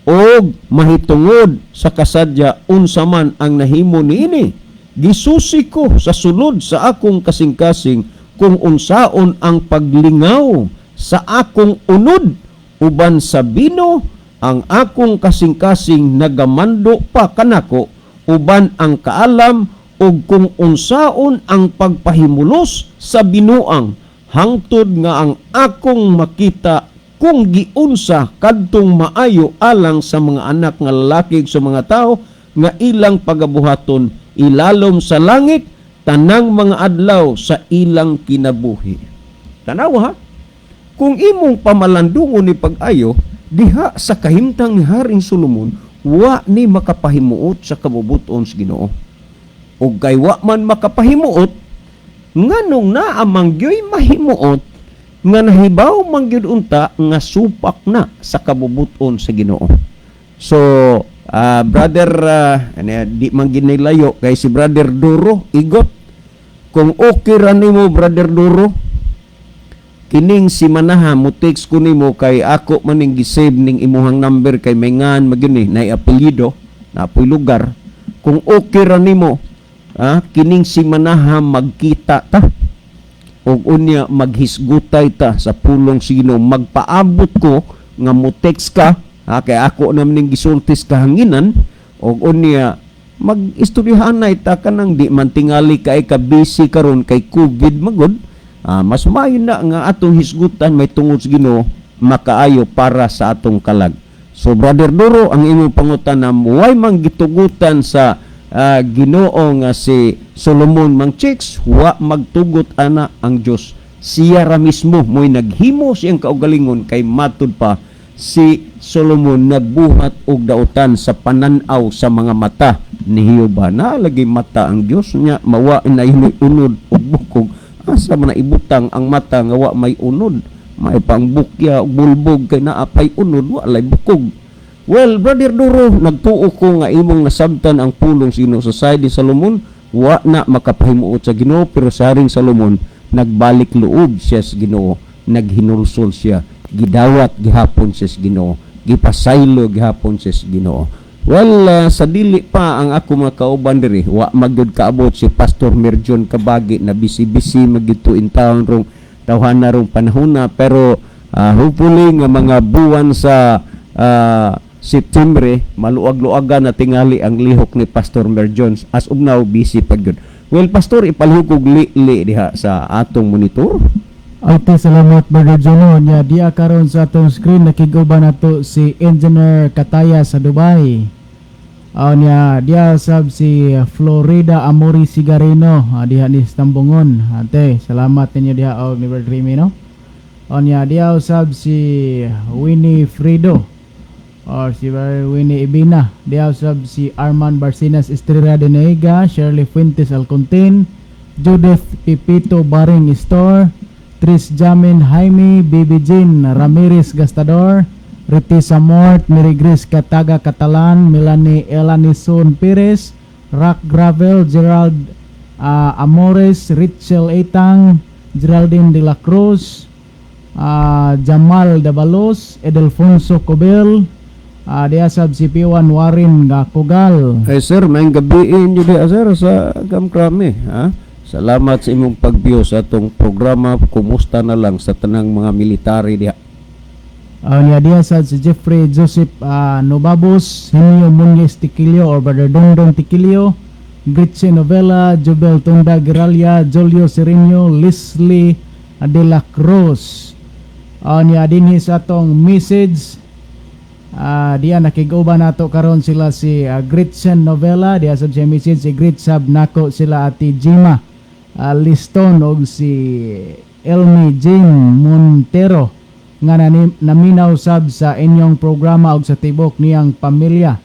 o mahitungod sa kasadya unsa man ang nahimo niini. Gisusi ko sa sulod sa akong kasing-kasing kung unsaon ang paglingaw sa akong unod, uban sa bino ang akong kasing-kasing nagamando pa kanako, uban ang kaalam ug kung unsaon ang pagpahimulos sa binuang, hangtod nga ang akong makita kung giunsa kadtong maayo alang sa mga anak nga lalaki sa mga tao nga ilang pagabuhaton ilalom sa langit tanang mga adlaw sa ilang kinabuhi. Tanaw ha, kung imong pamalandungon ni pag-ayo diha sa kahimtang ni Haring Solomon, wa ni makapahimuot sa kabubuton sa Ginoo. O kay wa man makapahimuot, nganong naa mangyoy mahimuot nga nahibaw mangyud unta nga supak na sa kabubuton sa Ginoo. So, brother, di man ginilayo kay si Brother Duro igot. Kung okay ra nimo Brother Duro, kining si manaha mo text ko nimo kay ako maning gisave ning imuhang number kay may ngan magyuni nay apelyido na apoy lugar. Kung okay ra nimo, kining si manaha magkita ta og unya maghisgutay ta sa pulong sino, magpaabot ko nga mo text ka, kay ako naman ning gisultis kahanginan, og unya mag-istoryahanay ta kanang di man tingali kay ka busy karon kay COVID magod. Mas maayo na nga atong hisgutan may tungod sa Ginoo makaayo para sa atong kalag. So Brother Duro, ang imong pangutanam, way man gitugutan sa Ginoo nga si Solomon mang chicks, wa magtugot ana ang Dios. Siya ra mismo mo'y naghimo siyang kaugalingon kay matud pa si Solomon nagbuhat og dautan sa pananaw sa mga mata ni Jehova. Na lagi mata ang Dios nya, mawa na unod og bukog. Asa man ibutang ang mata nga wa may unod, may pangbukya og bulbog kay naapay unod, wa lay bukog. Well, Brother Duro, nagtuo ko nga imong nasabtan ang pulong sino society Solomon, wa na makapahimuot sa Ginoo, pero sa Haring Solomon nagbalik loob siya sa Ginoo, naghinulsol siya, gidawat gihapon siya sa Ginoo, gipasaylo gihapon siya sa Ginoo. Well, sa dili pa ang ako mga kauban diri, wa magyud kaabot si Pastor Merjon Kabagi na busy-busy magito in town rong tawhana rong panahona, pero hopefully nga mga buwan sa September maluag-luagan na tingali ang lihok ni Pastor Merjon. As of now busy pa gyud. Well, Pastor, ipalihog og li diha sa atong monitor. Okay, salamat Brother Jono. Nya diya karon sa atong screen nakiguban nato si Engineer Kataya sa Dubai. Nya diya sab si Florida Amori Sigarino diha ni Stambungon. Ate, salamat ninyo diha og ni Brother Remy, no? Nya diya sab si Winnie Frido or si Winnie Ibina. Diya sab si Arman Barcinas Estrella de Neiga, Shirley Fuentes Alcontin, Judith Pipito Baring Store, Tris Jamin Jaime, Baby Jean Ramirez Gastador, Riti Samort, Mary Grace Kataga Catalan, Melanie Elanison Perez, Rock Gravel, Gerald Amores, Richel Etang, Geraldine de la Cruz, Jamal Dabalos, Edelfonso Cobel, diya sab si Piwan Warin Gakugal. Hey sir, may gabiin nyo diya sir sa Gamkrami. Salamat sa imong pagbiyo sa atong programa. Kumusta na lang sa tanang mga military diha. Niya diya sab si Jeffrey Joseph Nobabos, Henyo Munyes Tiquilio or Brother Dongdong Tiquilio, Gritchen Novela, Jubel Tunda Giralia, Julio Sereno, Leslie de la Cruz. Niya dinhi sa atong message. Diya nakiguban nato karon sila si Gritchen Novela, diya sab siya message si Grit sab nako sila ati Jima Liston og si Elmi Jane Montero nga naminaw sab sa inyong programa og sa tibok niyang pamilya.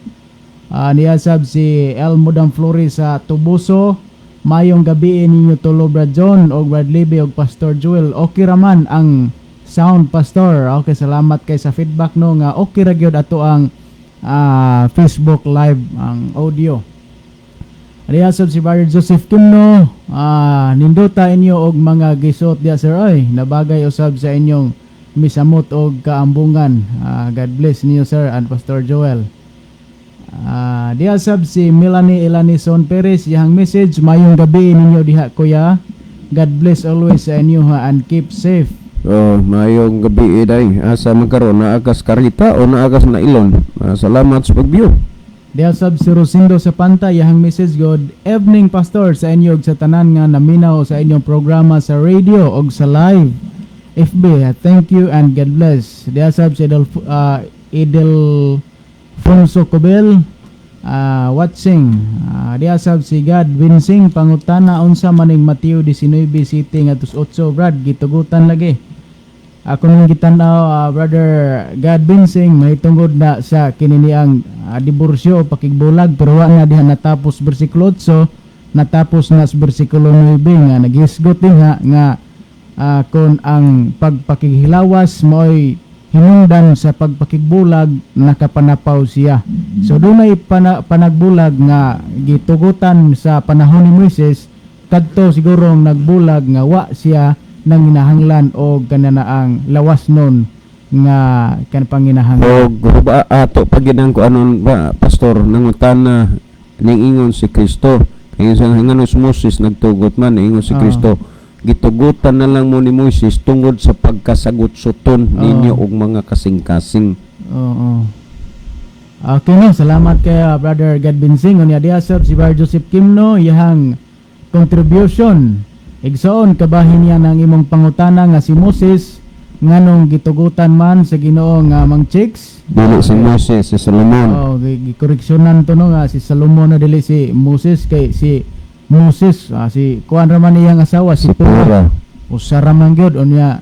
Diya sab si Elmodam Flores sa Tubuso, mayong gabi ninyo tulo Brad John og Brad Libby og Pastor Joel. Okay raman ang sound, Pastor. Okay, salamat kay sa feedback no nga okay ra gyud ato ang Facebook live ang audio. Riyasod si Brother Joseph Kimno, ninduta inyo og mga gisot diya sir oy, nabagay usab sa inyong misamot og kaambungan. God bless niyo sir and Pastor Joel. Diya sab si Melanie Elanison Perez, iyang message, mayong gabi ninyo diha kuya. God bless always sa inyo ha, and keep safe. Mayong gabi day. Asa magkaroon na akas karita o na akas na ilon. Salamat sa pag-view. Diya sab si Rosindo sa Panta, iyang message, good evening pastor sa inyo ug sa tanan nga naminaw sa inyong programa sa radio ug sa live FB. Thank you and God bless. Diya sab si Edelfonso Cobel watching. Diya sab si God Vincing pangutana unsa maning Mateo 19 city nga 8 Brad gitugutan lagi. Ako nung gitanaw Brother God Vincing may tungod na sa kininiang diborsyo o pakigbulag, pero wa na diha natapos bersikulo 8, natapos na sa bersikulo 9 nga nagisgot din nga kung ang pagpakighilawas mo'y hinungdan sa pagpakigbulag, nakapanapaw siya. So dunay panagbulag nga gitugutan sa panahon ni Moises, kadto sigurong nagbulag nga wa siya nang hinahanglan o kananaang lawas nun nga kan panginahanglan. O ato paginang ko anon ba pastor nangutana ning ingon si Kristo. Kaya sa ngano si Moses nagtugot man ingon si Kristo. Gitugutan na lang mo ni Moises tungod sa pagkasagot suton ninyo og mga kasing-kasing. Oo. Okay no, salamat kay Brother God Binsing. Unya diha sir si Brother Joseph Kimno, iyang contribution. Igsoon kabahin niya ng imong pangutana nga si Moses nganong gitugutan man sa Ginoo nga mang chicks. Dili si Moses, si Solomon. Gikoreksyonan to no nga si Solomon na dili si Moses, kay si Moses si kuan raman iyang asawa si Pura. Usara man gyud unya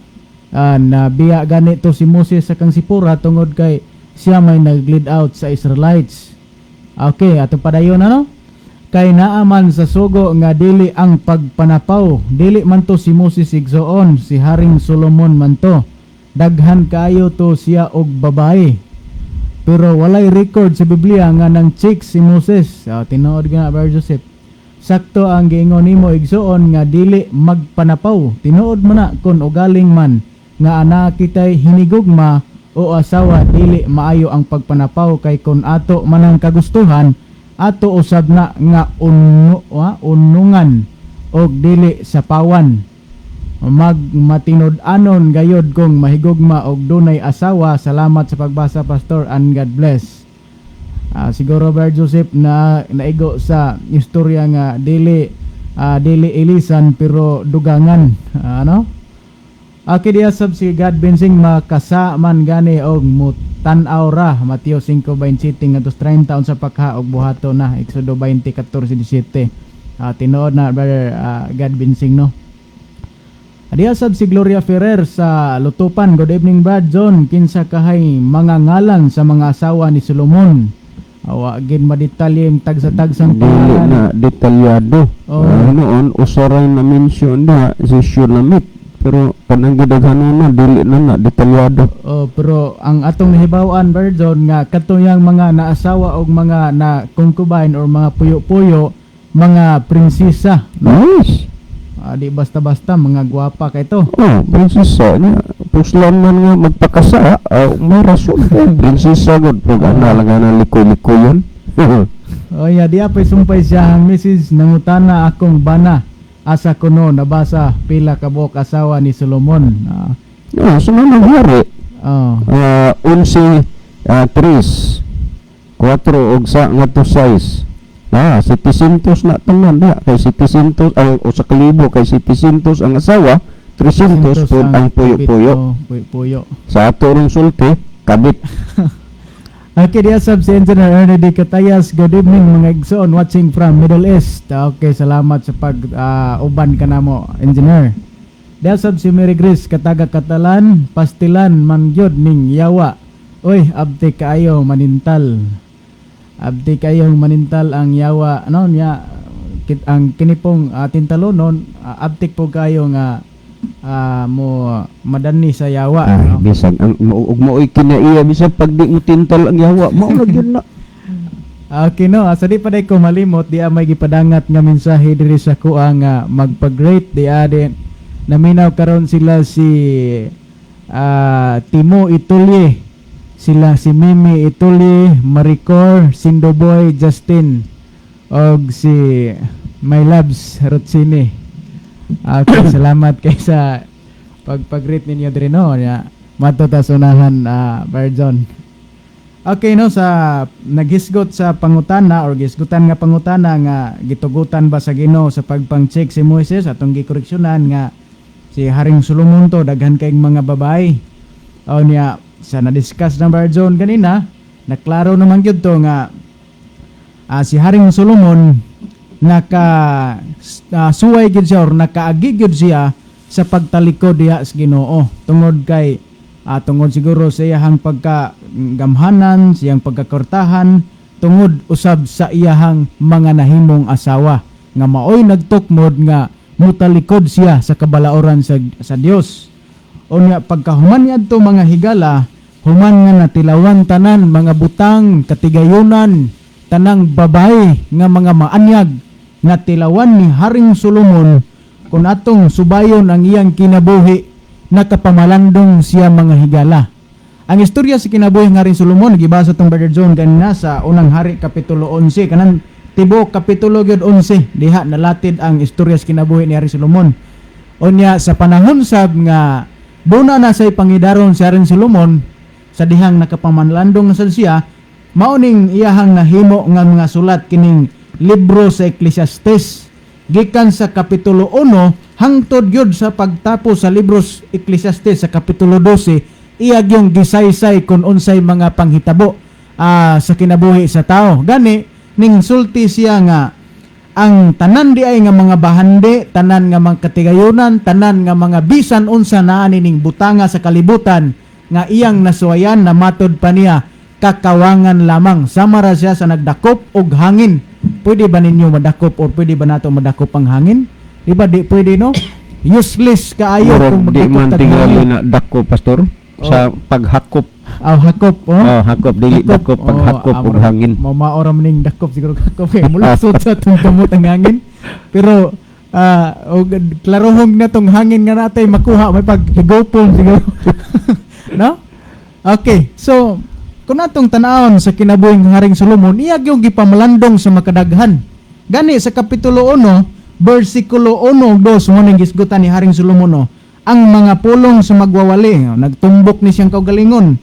nabiya ganito si Moses sa kang si Pura tungod kay siya may nag-lead out sa Israelites. Okay, ato padayon ano? Kay naaman sa sugo nga dili ang pagpanapaw, dili man to si Moses igsoon, si Haring Solomon man to. Daghan kaayo to siya og babae. Pero walay record sa Biblia nga nang chick si Moses. Tinuod nga Brother Joseph. Sakto ang giingon nimo igsoon nga dili magpanapaw. Tinuod mo na kun ugaling man nga anak kitay hinigugma o asawa, dili maayo ang pagpanapaw, kay kun ato man ang kagustuhan, ato usab na nga unungan og dili sa pawan. Magmatinod-anon gayod kung mahigugma og dunay asawa. Salamat sa pagbasa pastor and God bless. Siguro Brother Joseph na naigo sa istorya nga dili ilisan pero dugangan, ano? Okay, diya sab si God Binsing makasaman gani og mutan-aw ra Mateo 5:27 ngadto 30 unsa pakha og buhato na Exodo 20:14-17. Tinuod na Brother God Binsing no. Diya sab si Gloria Ferrer sa Lutupan. Good evening Brad John, kinsa kahay mga ngalan sa mga asawa ni Solomon? Gin madetalyeng tagsa-tagsang dili na detalyado. Noon usaray na mention na si Shulamit, pero kanang gidaghanon na dili na detalyado. Pero ang atong nahibaw-an Brother John nga katuyang mga naasawa og mga na concubine or mga puyo-puyo, mga prinsesa. Nice. Di basta-basta mga gwapa kay to. Prinsesa niya. Puslan man nga magpakasa, may rason. Prinsesa god, pag lang na likoy-likoy yun. Di apay sumpay siya ang message nangutana akong bana. Asa kuno nabasa pila ka buok asawa ni Solomon. Sino nangyari? 11 3 4 og sa nga to size. 700 na tanan na kay 700 ang usa ka libo, kay 700 ang asawa, 300 pud ang puyo-puyo. Sa ato ring sulti kabit. Okay, diya sab si Engineer Ernie D. Catayas. Good evening mga igsoon watching from Middle East. Okay, salamat sa pag uban ka na mo Engineer. Diya sab si Mary Grace Kataga Katalan, pastilan man gyud ning yawa. Oy, abti kaayo manintal. Abdi kayong manintal ang yawa ano niya ang kinipong tintalonon, abtik po kayo nga mo madani sa yawa. Bisag ang ug mo'y kinaiya bisag pag di mo tintal ang yawa mao na gyud na. Okay no, asa di pa day ko malimot di may gipadangat nga mensahe diri sa kuha nga magpa-great di din naminaw karon sila si Timo Itulye, sila si Mimi Itulye, Maricor, Sindoboy, Justin og si My Loves Rotsini. Okay, salamat kay sa pag-greet ninyo diri no nya matutasunahan Barjon. Okay no, sa naghisgot sa pangutana or gisgutan nga pangutana nga gitugutan ba sa Ginoo sa pagpang-check si Moises atong gikoreksyonan nga si Haring Solomon to daghan kay mga babae. O niya sa na-discuss na Barjon kanina, naklaro naman gyud to nga si Haring Solomon suway gyud siya or nakaagi gyud siya sa pagtalikod diha sa Ginoo tungod kay tungod siguro sa iyahang pagkagamhanan, sa iyang pagkakortahan, tungod usab sa iyahang mga nahimong asawa nga maoy nagtukmod nga mutalikod siya sa kabalaoran sa Dios. O nga pagkahuman niadto mga higala, human nga natilawan tanan mga butang, katigayunan, tanang babae nga mga maanyag nga tilawan ni Haring Solomon kung atong subayon ang iyang kinabuhi nakapamalandong siya mga higala. Ang istorya sa kinabuhi ng Haring Solomon gibasa tong Brother John kanina sa unang hari kapitulo 11 kanang tibo kapitulo gyud 11 diha nalatid ang istorya sa kinabuhi ni Haring Solomon. Unya sa panahon sab nga duna na say pangidaron si Haring Solomon sa dihang nakapamalandong sa siya mao ning iyahang nahimo nga mga sulat kining libro sa Ecclesiastes gikan sa kapitulo 1 hangtod gyud sa pagtapos sa libro Ecclesiastes sa kapitulo 12 iya gyung gisaysay kun unsay mga panghitabo sa kinabuhi sa tao. Gani ning sulti siya nga ang tanan di ay nga mga bahandi, tanan nga mga katigayunan, tanan nga mga bisan unsa naa ning butanga sa kalibutan nga iyang nasuwayan na matod pa niya kakawangan lamang. Sama ra siya sa nagdakop og hangin. Pwede ba ninyo madakop o pwede ba nato madakop ang hangin? Di ba di pwede no? Useless kaayo kung di man magdakop tingali na dako pastor sa paghakop. Hakop Hakop dili dakop paghakop og hangin. Maora man ning dakop siguro hakop kay mulasot sa tong kamot ang hangin. Pero og klarohong na tong hangin nga natay makuha may paghigopon siguro. No? Okay. So kung atong tan-awon sa kinabuhing Haring Solomon, iya gyud gipamalandong sa makadaghan. Gani sa kapitulo 1, bersikulo 1 ug 2 mo ning gisgutan ni Haring Solomon ang mga pulong sa magwawali, nagtumbok ni siyang kaugalingon.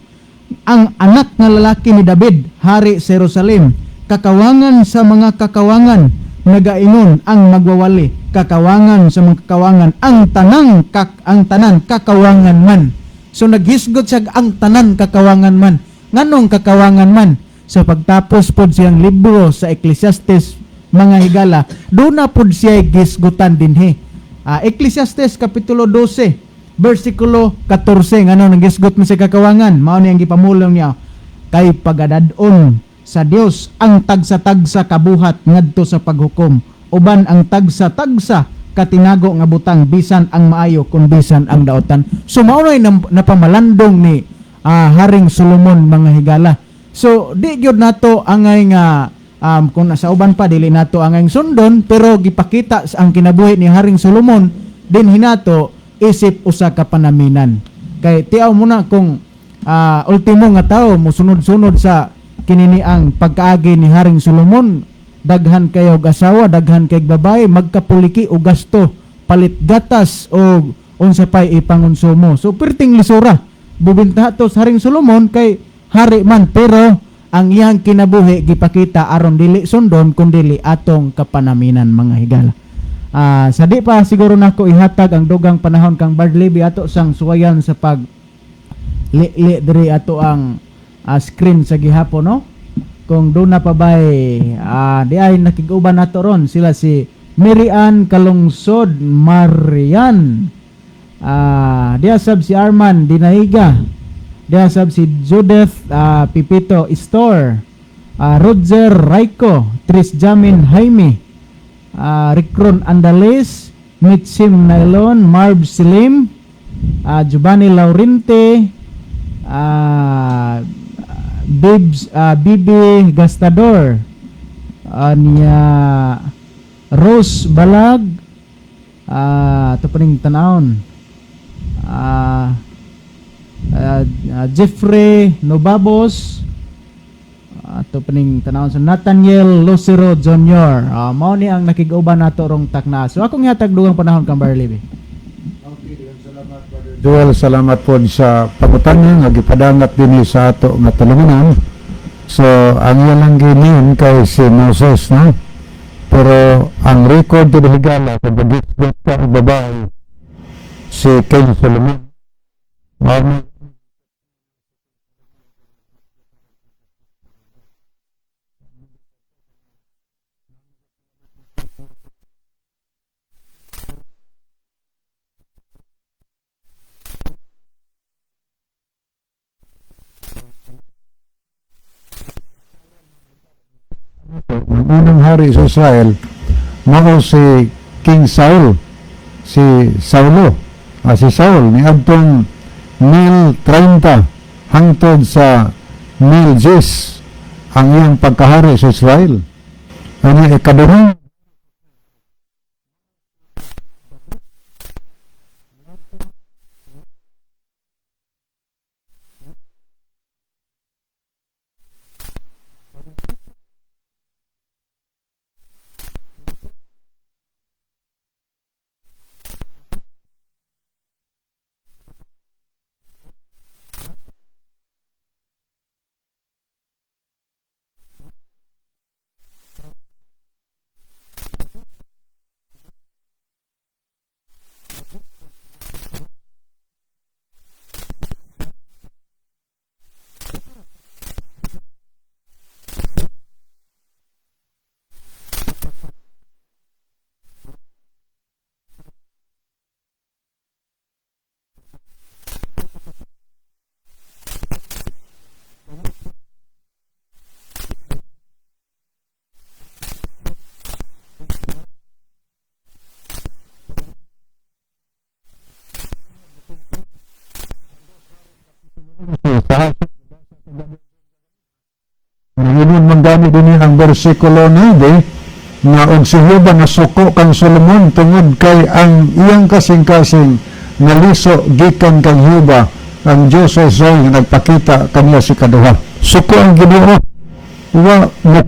Ang anak nga lalaki ni David, hari sa Jerusalem, kakawangan sa mga kakawangan, nagaingon ang magwawali, kakawangan sa mga kakawangan, ang tanan kakawangan man. So naghisgot siya ang tanan kakawangan man. Nganong kakawangan man? Sa pagtapos pod siyang libro sa Ecclesiastes mga higala, doon na pod siya gisgutan dinhi. Ecclesiastes kapitulo 12 versikulo 14 ngano nang gisgot mo sa kakawangan mao ni ang gipamulong niya kay pagadadon sa Dios ang tagsa-tagsa kabuhat ngadto sa paghukom uban ang tagsa-tagsa katinago nga butang bisan ang maayo kun bisan ang daotan. So mao na napamalandong ni Haring Solomon mga higala. So di gyud nato angay nga kung nasa uban pa dili nato angay sundon pero gipakita ang kinabuhi ni Haring Solomon din hinato isip usa ka panaminan. Kay tiaw mo na kung ultimo nga tao mosunod-sunod sa kinini ang pagkaagi ni Haring Solomon, daghan kayo og asawa, daghan kay babae, magkapuliki og gasto, palit gatas o unsa pay ipangonsumo. So perting lisura bubinta to sa Haring Solomon kay hari man pero ang iyang kinabuhi gipakita aron dili sundon kundi atong kapanaminan mga higala. Sa di pa siguro nako ihatag ang dugang panahon kang Bardley ato sang suwayan sa pag li diri ato ang screen sa gihapon no. Kung doon na pa bay di ay nakiguban nato ron sila si Mary Ann Kalungsod Marian. Dia sab si Arman Dinahiga. Dia sab si Judith Pipito Store. Roger Raiko, Tris Jamin Jaime, Rikron Andales, Mitsim Nailon, Marv Slim, Giovanni Laurente, Bibi Gastador, niya Rose Balag, ito pa rin tanawon, Jeffrey Nobabos, ito pa rin tanawon sa Nathaniel Lucero Jr. Mao ni ang nakig-uban nato rong takna. So akong ihatag dugang panahon kang Barley. Joel, salamat po sa pangutana nga gipadangat din sa ato nga talungan. So ang iya lang ginin kay si Moses, no? Pero ang record to the higala kung bagit ka ang babae si King Solomon. Ang unang hari sa Israel, mao si King Saul, si Saulo, si Saul, ni adtong 1030 hangtod sa 1010 ang iyang pagkahari sa Israel. Ano ikaduhang Ngayon manggamit din ang bersikulo 9 nga og si Jehovah nga suko kang Solomon tungod kay ang iyang kasing-kasing naliso gikan kang Jehovah ang Diyos sa Israel nga nagpakita kaniya si kaduha. Suko ang Ginoo wa mo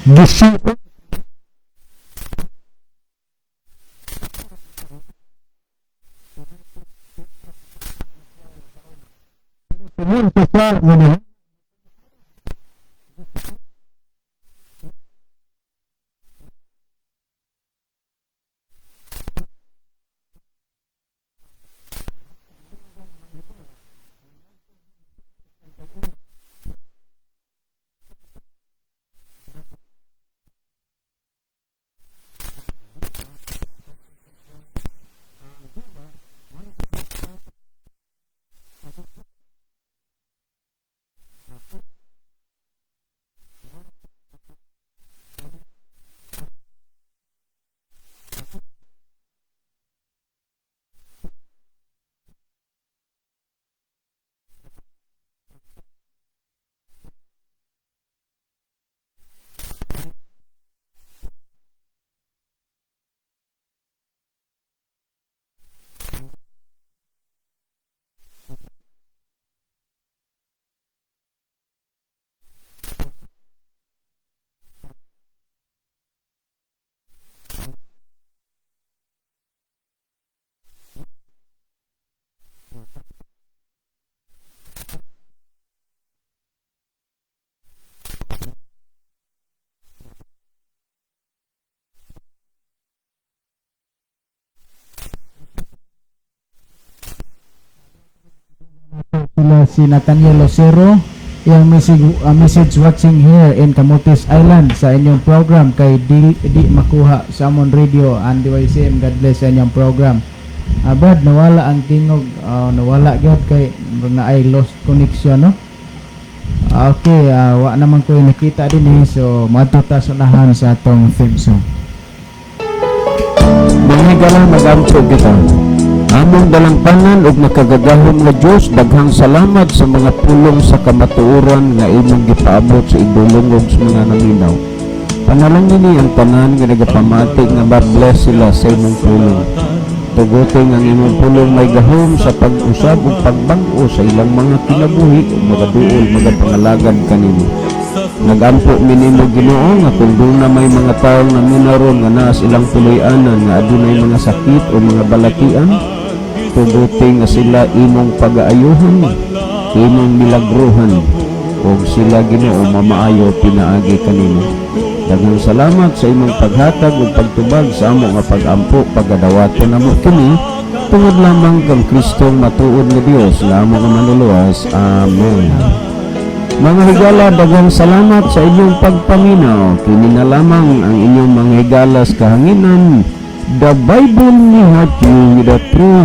disipo sila si Nathaniel Lucero, yung message watching here in Camotes Island sa inyong program kay di makuha sa Amon Radio and DYCM. God bless sa inyong program. Brad, nawala ang tingog, nawala gyud kay na ay lost connection, no? Okay, wa naman ko nakita din so matuta sa unahan sa atong theme song. Mga higala, mag-ampo kita. Among dalangpanan ug makagagahom nga Dios, daghang salamat sa mga pulong sa kamatuoran nga imong gipaabot sa idulong ug sa mga naminaw. Panalangin ni ang tanan nga nagapamati nga ma-bless sila sa imong pulong. Tuguting ang imong pulong may gahom sa pag-usab ug pagbag-o sa ilang mga kinabuhi ug magaduol magapangalagad kanimo. Nagampo minimo Ginoo nga kung doon na may mga taong naminaron nga naa silang puloy-anan nga adunay mga sakit o mga balatian, tuguting nga sila imong pag-aayuhan, imong milagruhan, ug sila Ginoo mamaayo pinaagi kanimo. Daghang salamat sa imong paghatag ug pagtubag sa amo nga pag-ampo pagadawaton namo kini tungod lamang kang Kristong matuod nga Dios nga amo nga manuluwas. Amen. Mga higala, daghang salamat sa inyong pagpaminaw. Kini na lamang ang inyong mga higala sa kahanginan. The Bible ni you with the truth.